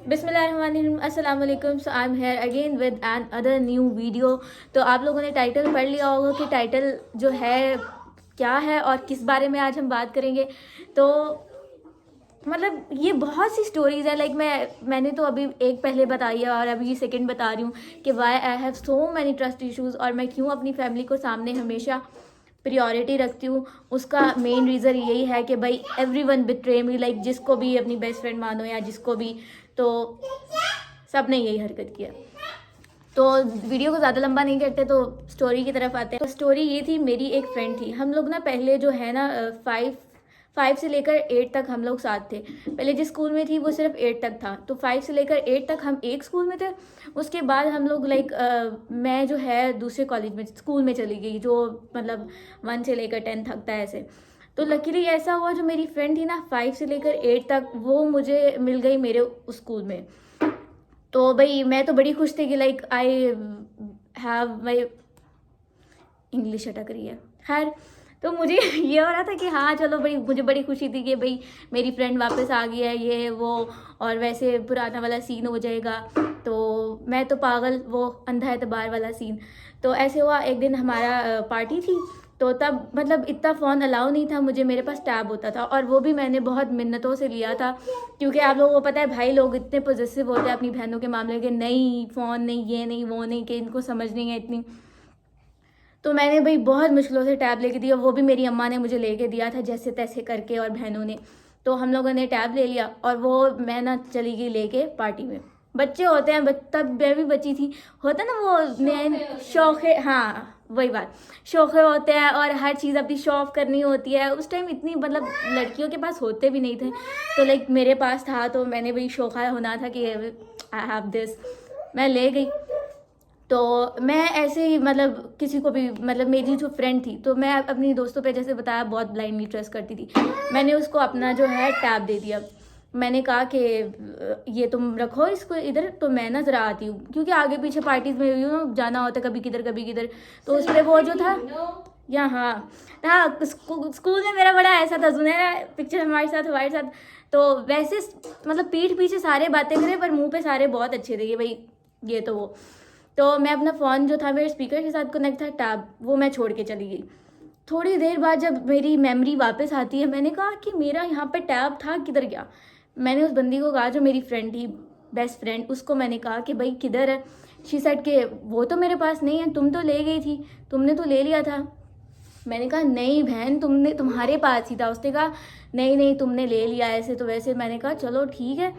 बिस्मिल्लाहिर्रहमानिर्रहीम, अस्सलाम वालेकुम। So I am here again with an other new video. तो आप लोगों ने टाइटल पढ़ लिया होगा कि टाइटल जो है क्या है और किस बारे में आज हम बात करेंगे। तो मतलब ये बहुत सी स्टोरीज़ है। लाइक मैंने तो अभी एक पहले बताई है और अभी ये सेकंड बता रही हूँ कि why I have so many trust issues, और मैं क्यों अपनी फैमिली को सामने हमेशा प्रायोरिटी रखती हूँ। उसका मेन रीज़न यही है कि भाई एवरी वन बिट्रे मी, लाइक जिसको भी अपनी बेस्ट फ्रेंड मानो या जिसको भी, तो सब ने यही हरकत किया। तो वीडियो को ज़्यादा लंबा नहीं करते तो स्टोरी की तरफ आते हैं। तो स्टोरी ये थी, मेरी एक फ्रेंड थी। हम लोग ना पहले जो है ना 5 से लेकर 8 तक हम लोग साथ थे। पहले जिस स्कूल में थी वो सिर्फ 8 तक था, तो 5 से लेकर 8 तक हम एक स्कूल में थे। उसके बाद हम लोग मैं जो है दूसरे कॉलेज में स्कूल में चली गई, जो मतलब 1 से लेकर 10 तक था ऐसे। तो लकीली ऐसा हुआ, जो मेरी फ्रेंड थी ना 5 से लेकर 8 तक, वो मुझे मिल गई मेरे उस स्कूल में। तो भाई मैं तो बड़ी खुश थी कि like I have my, English अटक रही है, खैर। तो मुझे ये हो रहा था कि हाँ चलो भाई, मुझे बड़ी खुशी थी कि भाई मेरी फ्रेंड वापस आ गई है, ये वो, और वैसे पुराना वाला सीन हो जाएगा। तो मैं तो पागल, वो अंधा एतबार वाला सीन। तो ऐसे हुआ, एक दिन हमारा पार्टी थी। तो तब मतलब इतना फ़ोन अलाउ नहीं था मुझे, मेरे पास टैब होता था, और वो भी मैंने बहुत मिन्नतों से लिया था, क्योंकि आप लोगों को पता है भाई लोग इतने पॉजिटिव होते हैं अपनी बहनों के मामले के, नहीं फ़ोन नहीं, ये नहीं वो नहीं, कि इनको समझ नहीं है इतनी। तो मैंने भाई बहुत मुश्किलों से टैब लेके दिया, वो भी मेरी अम्मा ने मुझे लेके दिया था जैसे तैसे करके, और बहनों ने। तो हम लोगों ने टैब ले लिया, और वो मैं ना चली गई लेके पार्टी में। बच्चे होते हैं, तब मैं भी बची थी, होता ना वो नए शौक़, हाँ वही बात, शौक़ होते हैं और हर चीज़ अपनी शौक़ करनी होती है। उस टाइम इतनी मतलब लड़कियों के पास होते भी नहीं थे, तो लाइक मेरे पास था, तो मैंने वही शौक़ होना था कि आई हैव दिस, मैं ले गई। तो मैं ऐसे ही मतलब किसी को भी, मतलब मेरी जो फ्रेंड थी, तो मैं अपनी दोस्तों पे जैसे बताया बहुत ब्लाइंडली ट्रस्ट करती थी। मैंने उसको अपना जो है टैब दे दिया। मैंने कहा कि ये तुम रखो इसको इधर, तो मैं ना ज़रा आती हूँ, क्योंकि आगे पीछे पार्टीज़ में जाना होता है, कभी किधर कभी किधर। तो उस पर वो जो था यहाँ, हाँ स्कूल में मेरा बड़ा ऐसा था, सुनहरा पिक्चर हमारे साथ। तो वैसे मतलब पीठ पीछे सारे बातें करें, पर मुंह पे सारे बहुत अच्छे थे कि भाई ये तो वो। तो मैं अपना फ़ोन जो था मेरे स्पीकर के साथ कनेक्ट था, टैब वो मैं छोड़ के चली गई। थोड़ी देर बाद जब मेरी मेमोरी वापस आती है, मैंने कहा कि मेरा यहाँ पे टैब था, किधर गया। मैंने उस बंदी को कहा, जो मेरी फ्रेंड थी, बेस्ट फ्रेंड, उसको मैंने कहा कि भाई किधर है। शी सेड के वो तो मेरे पास नहीं है, तुम तो ले गई थी, तुमने तो ले लिया था। मैंने कहा नहीं बहन, तुम्हारे पास ही था। उसने कहा नहीं नहीं तुमने ले लिया, ऐसे तो वैसे। मैंने कहा चलो ठीक है।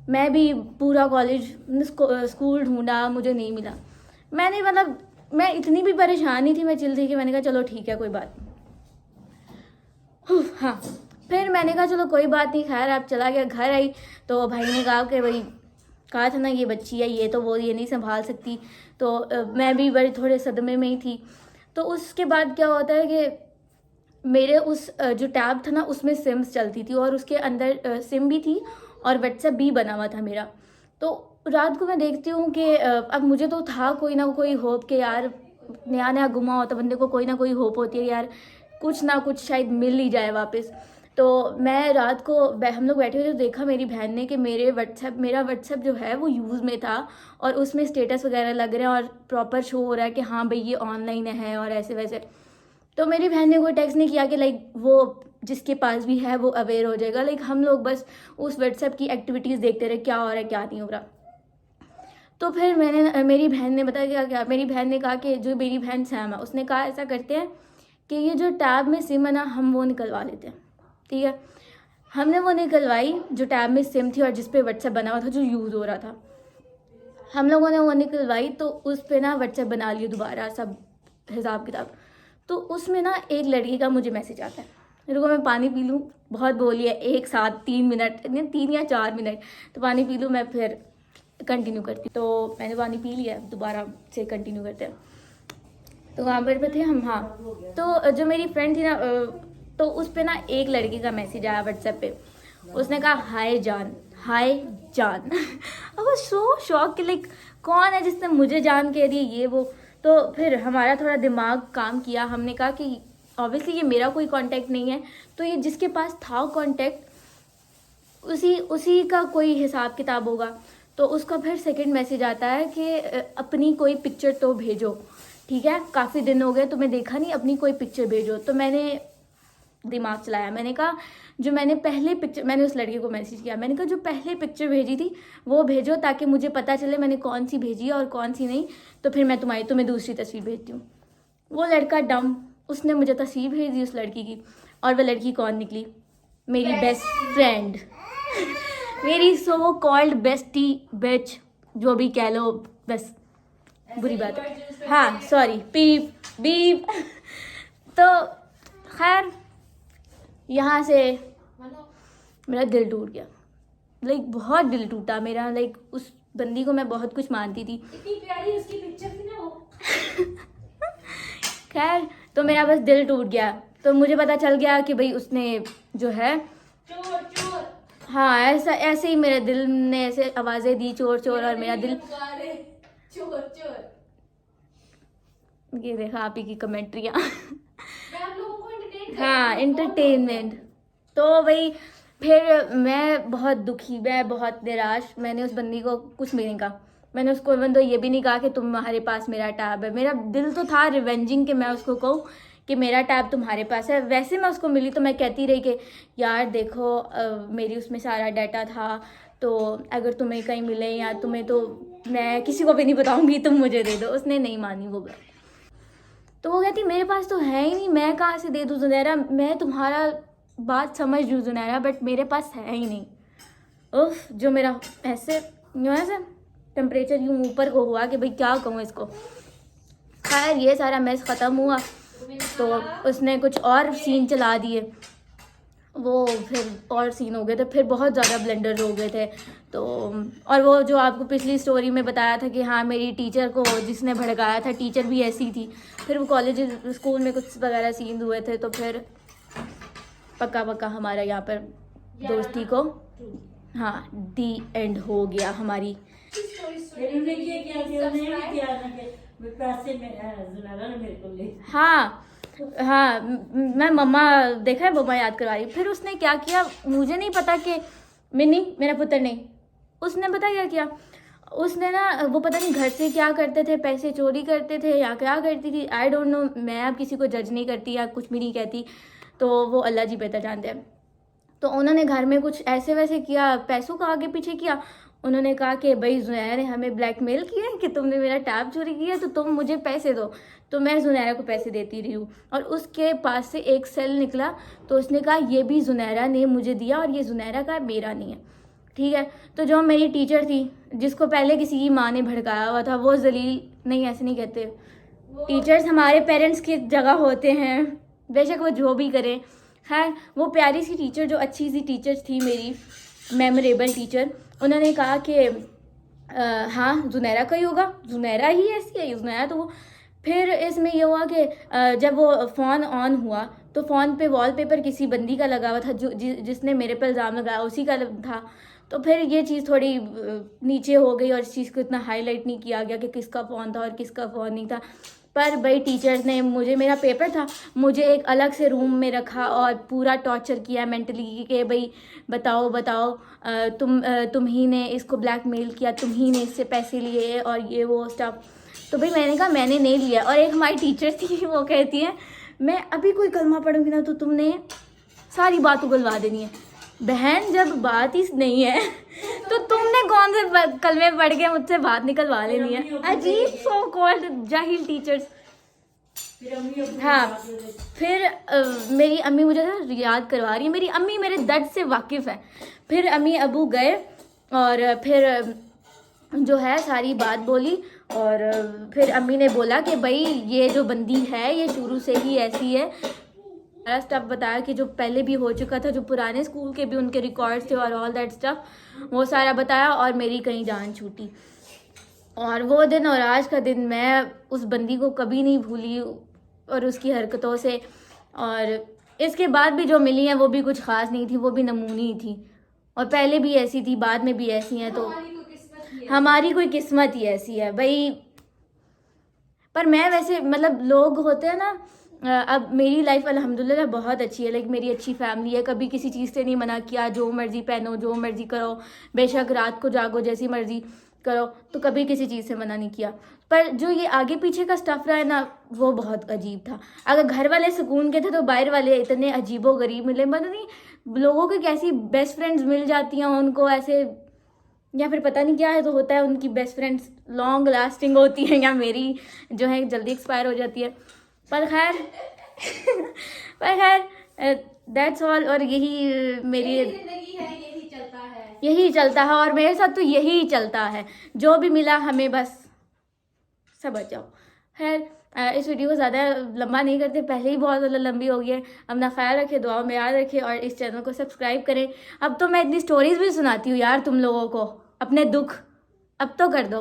मैं भी पूरा कॉलेज स्कूल ढूंढा, मुझे नहीं मिला। मैंने मतलब मैं इतनी भी परेशान नहीं थी, मैं चिल थी कि मैंने कहा चलो ठीक है कोई बात नहीं। हाँ, फिर मैंने कहा चलो कोई बात नहीं, खैर आप चला गया। घर आई तो भाई ने कहा कि भाई कहा था ना ये बच्ची है, ये तो वो ये नहीं संभाल सकती। तो मैं भी बड़े थोड़े सदमे में ही थी। तो उसके बाद क्या होता है कि मेरे उस जो टैब था ना उसमें सिम्स चलती थी, और उसके अंदर सिम भी थी और व्हाट्सएप भी बना हुआ था मेरा। तो रात को मैं देखती हूँ कि अब मुझे तो था कोई ना कोई होप कि यार नया नया गुमा होता बंदे को, कोई ना कोई होप होती है यार, कुछ ना कुछ शायद मिल ही जाए वापस। तो मैं रात को हम लोग बैठे हुए तो देखा मेरी बहन ने कि मेरा व्हाट्सएप जो है वो यूज़ में था, और उसमें स्टेटस वगैरह लग रहे हैं और प्रॉपर शो हो रहा है कि हाँ भाई ये ऑनलाइन है और ऐसे वैसे। तो मेरी बहन ने कोई टेक्स्ट नहीं किया कि लाइक वो जिसके पास भी है वो अवेयर हो जाएगा। लाइक हम लोग बस उस व्हाट्सएप की एक्टिविटीज़ देखते रहे, क्या हो रहा है क्या नहीं हो रहा। तो फिर मेरी बहन ने बताया क्या, मेरी बहन ने कहा कि जो मेरी बहन सैम है, उसने कहा ऐसा करते हैं कि ये जो टैब में सिम है ना, हम वो निकलवा लेते हैं। ठीक है, हमने वो निकलवाई जो टैब में सिम थी और जिस पे व्हाट्सएप बना हुआ था, जो यूज़ हो रहा था। हम लोगों ने वो निकलवाई, तो उस पर ना व्हाट्सएप बना लिया दोबारा सब हिसाब किताब। तो उसमें ना एक लड़की का मुझे मैसेज आता है। मेरे को, मैं पानी पी लूँ, बहुत बोली है, एक साथ 3 मिनट, 3 या 4 मिनट, तो पानी पी लूँ, मैं फिर कंटिन्यू करती। तो मैंने पानी पी लिया, दोबारा से कंटिन्यू करते हैं। तो वहाँ पर थे हम। हाँ, तो जो मेरी फ्रेंड थी ना, तो उस पर ना एक लड़की का मैसेज आया व्हाट्सएप पे। उसने कहा हाय जान, हाय जान। अब वो सो शॉक कि लाइक कौन है जिसने मुझे जान कह दी, ये वो। तो फिर हमारा थोड़ा दिमाग काम किया, हमने कहा कि ऑब्वियसली ये मेरा कोई कांटेक्ट नहीं है, तो ये जिसके पास था कांटेक्ट, उसी उसी का कोई हिसाब किताब होगा। तो उसका फिर सेकंड मैसेज आता है कि अपनी कोई पिक्चर तो भेजो, ठीक है, काफ़ी दिन हो गए तुम्हें देखा नहीं, अपनी कोई पिक्चर भेजो। तो मैंने दिमाग चलाया, मैंने कहा जो मैंने पहले पिक्चर, मैंने उस लड़के को मैसेज किया, मैंने कहा जो पहले पिक्चर भेजी थी वो भेजो ताकि मुझे पता चले मैंने कौन सी भेजी है और कौन सी नहीं, तो फिर मैं तुम्हें दूसरी तस्वीर भेजती हूँ। वो लड़का डम, उसने मुझे तस्वीर भेज दी उस लड़की की, और वह लड़की कौन निकली? मेरी बेस्ट फ्रेंड, मेरी सो कॉल्ड बेस्टी बिच, जो भी कह लो, बस बुरी बात है, हाँ सॉरी, पीप बीप। तो खैर यहाँ से मेरा दिल टूट गया, लाइक बहुत दिल टूटा मेरा। लाइक उस बंदी को मैं बहुत कुछ मानती थी, इतनी प्यारी उसकी पिक्चर थी ना वो। खैर तो मेरा बस दिल टूट गया। तो मुझे पता चल गया कि भाई उसने जो है चोर चोर, हाँ ऐसे ही मेरे दिल ने ऐसे आवाजें दी चोर चोर, और मेरा दिल चोर चोर। ये देखा आप ही की कमेंट्रियाँ। मैं आप लोगों को entertain हाँ करती हूँ। एंटरटेनमेंट। तो वही फिर मैं बहुत दुखी, मैं बहुत निराश, मैंने उस बंदी को कुछ भी नहीं कहा। मैंने उसको इवन तो ये भी नहीं कहा कि तुम्हारे पास मेरा टैब है। मेरा दिल तो था रिवेंजिंग कि मैं उसको कहूँ कि मेरा टैब तुम्हारे पास है। वैसे मैं उसको मिली तो मैं कहती रही कि यार देखो मेरी उसमें सारा डाटा था, तो अगर तुम्हें कहीं मिले या तुम्हें, तो मैं किसी को भी नहीं बताऊंगी, तुम मुझे दे दो। उसने नहीं मानी वो बात। तो वो कहती मेरे पास तो है ही नहीं, मैं कहाँ से दे दूँ जुनैरा, मैं तुम्हारा बात समझ लूँ जुनैरा, बट मेरे पास है ही नहीं। उफ, जो मेरा ऐसे टेम्परेचर यूँ ऊपर को हुआ कि भाई क्या कहूँ इसको। खैर ये सारा मैच ख़त्म हुआ तो उसने कुछ और सीन चला दिए, वो फिर और सीन हो गए थे, फिर बहुत ज़्यादा ब्लेंडर हो गए थे। तो और वो जो आपको पिछली स्टोरी में बताया था कि हाँ मेरी टीचर को जिसने भड़काया था, टीचर भी ऐसी थी। फिर वो कॉलेज स्कूल में कुछ वगैरह सीन हुए थे, तो फिर पक्का पक्का हमारा यहाँ पर दोस्ती को हाँ दी एंड हो गया हमारी। हाँ हाँ मैं मम्मा देखा है, मम्मा याद करवा रही। फिर उसने क्या किया मुझे नहीं पता कि मिनी मेरा पुत्र नहीं, उसने पता क्या किया, उसने ना वो पता नहीं घर से क्या करते थे, पैसे चोरी करते थे या क्या करती थी, आई डोंट नो। मैं अब किसी को जज नहीं करती या कुछ भी नहीं कहती, तो वो अल्लाह जी बेहतर जानते हैं। तो उन्होंने घर में कुछ ऐसे वैसे किया, पैसों का आगे पीछे किया। उन्होंने कहा कि भाई जुनैरा ने हमें ब्लैकमेल किया है कि तुमने मेरा टैब चोरी किया, तो तुम मुझे पैसे दो। तो मैं जुनैरा को पैसे देती रही हूँ, और उसके पास से एक सेल निकला, तो उसने कहा ये भी जुनैरा ने मुझे दिया और ये जुनैरा का मेरा नहीं है, ठीक है। तो जो मेरी टीचर थी जिसको पहले किसी की माँ ने भड़काया हुआ था, वो जलील नहीं, ऐसे नहीं कहते, टीचर्स हमारे पेरेंट्स की जगह होते हैं, बेशक वो जो भी करें। खैर वो प्यारी सी टीचर जो अच्छी सी टीचर थी मेरी, मेमोरेबल टीचर, उन्होंने कहा कि हाँ जुनैरा का ही होगा, जुनैरा ही ऐसी है जुनैरा। तो वो फिर इसमें ये हुआ कि जब वो फ़ोन ऑन हुआ तो फ़ोन पे वॉलपेपर किसी बंदी का लगा हुआ था, जो जिसने मेरे पर इल्ज़ाम लगाया उसी का था। तो फिर ये चीज़ थोड़ी नीचे हो गई और इस चीज़ को इतना हाईलाइट नहीं किया गया कि किसका फ़ोन था और किसका फ़ोन नहीं था। पर भाई टीचर्स ने मुझे, मेरा पेपर था, मुझे एक अलग से रूम में रखा और पूरा टॉर्चर किया मेंटली कि भाई बताओ बताओ तुम ही ने इसको ब्लैकमेल किया, तुम ही ने इससे पैसे लिए और ये वो स्टफ। तो भाई मैंने कहा मैंने नहीं लिया। और एक हमारी टीचर थी, वो कहती है मैं अभी कोई कलमा पढ़ूंगी ना तो तुमने सारी बात उगलवा देनी है। बहन जब बात ही नहीं है तो तुमने कौन से कलमे पढ़ के मुझसे बात निकलवा लेनी है। अजीब सो कॉल्ड जाहिल टीचर्स। हाँ फिर मेरी अम्मी मुझे याद करवा रही है, मेरी अम्मी मेरे दर्द से वाकिफ़ है। फिर अम्मी अबू गए और फिर जो है सारी बात बोली, और फिर अम्मी ने बोला कि भाई ये जो बंदी है ये शुरू से ही ऐसी है। सारा स्टफ बताया कि जो पहले भी हो चुका था, जो पुराने स्कूल के भी उनके रिकॉर्ड्स थे और ऑल दैट स्टफ, वो सारा बताया। और मेरी कहीं जान छूटी, और वो दिन और आज का दिन मैं उस बंदी को कभी नहीं भूली और उसकी हरकतों से। और इसके बाद भी जो मिली हैं वो भी कुछ ख़ास नहीं थी, वो भी नमूनी ही थी, और पहले भी ऐसी थी, बाद में भी ऐसी हैं। तो हमारी कोई किस्मत ही ऐसी है भाई। पर मैं वैसे मतलब लोग होते हैं ना अब मेरी लाइफ अल्हम्दुलिल्लाह बहुत अच्छी है। लाइक मेरी अच्छी फैमिली है, कभी किसी चीज़ से नहीं मना किया, जो मर्ज़ी पहनो, जो मर्ज़ी करो, बेशक रात को जागो, जैसी मर्ज़ी करो, तो कभी किसी चीज़ से मना नहीं किया। पर जो ये आगे पीछे का स्टफ़ रहा है ना, वो बहुत अजीब था। अगर घर वाले सुकून के थे तो बाहर वाले इतने अजीबो गरीब मिले। पता नहीं लोगों की कैसी बेस्ट फ्रेंड्स मिल जाती हैं उनको ऐसे, या फिर पता नहीं क्या है तो होता है, उनकी बेस्ट फ्रेंड्स लॉन्ग लास्टिंग होती हैं, या मेरी जो है जल्दी एक्सपायर हो जाती है। पर खैर दैट्स ऑल। और यही मेरी जिंदगी है, यही चलता है। यही चलता है, और मेरे साथ तो यही चलता है। जो भी मिला हमें बस समझ जाओ। खैर इस वीडियो को ज़्यादा लंबा नहीं करते, पहले ही बहुत ज़्यादा लंबी हो गई है। अपना ख्याल रखें, दुआओं में याद रखें, और इस चैनल को सब्सक्राइब करें। अब तो मैं इतनी स्टोरीज भी सुनाती हूँ यार तुम लोगों को, अपने दुख अब तो कर दो।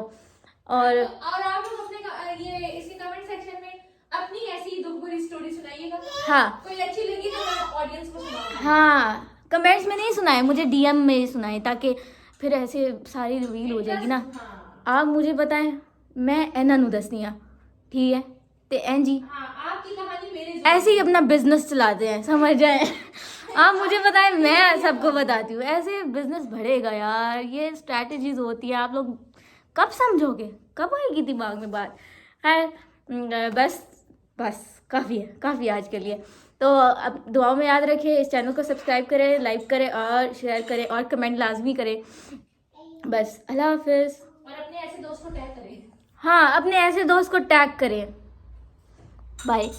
और आप लोग अपने ये इसी कमेंट सेक्शन में अपनी ऐसी दुख भरी स्टोरी सुनाइएगा। हाँ, कोई अच्छी लगी तो मैं ऑडियंस को सुनाऊंगी। हाँ, कमेंट्स में नहीं सुनाए, मुझे डीएम में सुनाए, ताकि फिर ऐसे सारी रिवील हो जाएगी ना। हाँ, आप मुझे बताएं, मैं एना नू दसनी हाँ, ठीक है, ते एन जी हाँ, आपकी कहानी मेरे ऐसे ही अपना बिजनेस चलाते हैं, समझ जाए। आप मुझे बताएं, मैं सबको बताती हूँ, ऐसे बिजनेस बढ़ेगा यार। ये स्ट्रैटेजीज होती है, आप लोग कब समझोगे, कब आएगी दिमाग में बात। खैर बस काफ़ी है आज के लिए। तो अब दुआओं में याद रखें, इस चैनल को सब्सक्राइब करें, लाइक करें और शेयर करें, और कमेंट लाजमी करें। बस अल्लाह हाफिज़। और अपने ऐसे दोस्त को टैग करें। हाँ, अपने ऐसे दोस्त को टैग करें। बाय।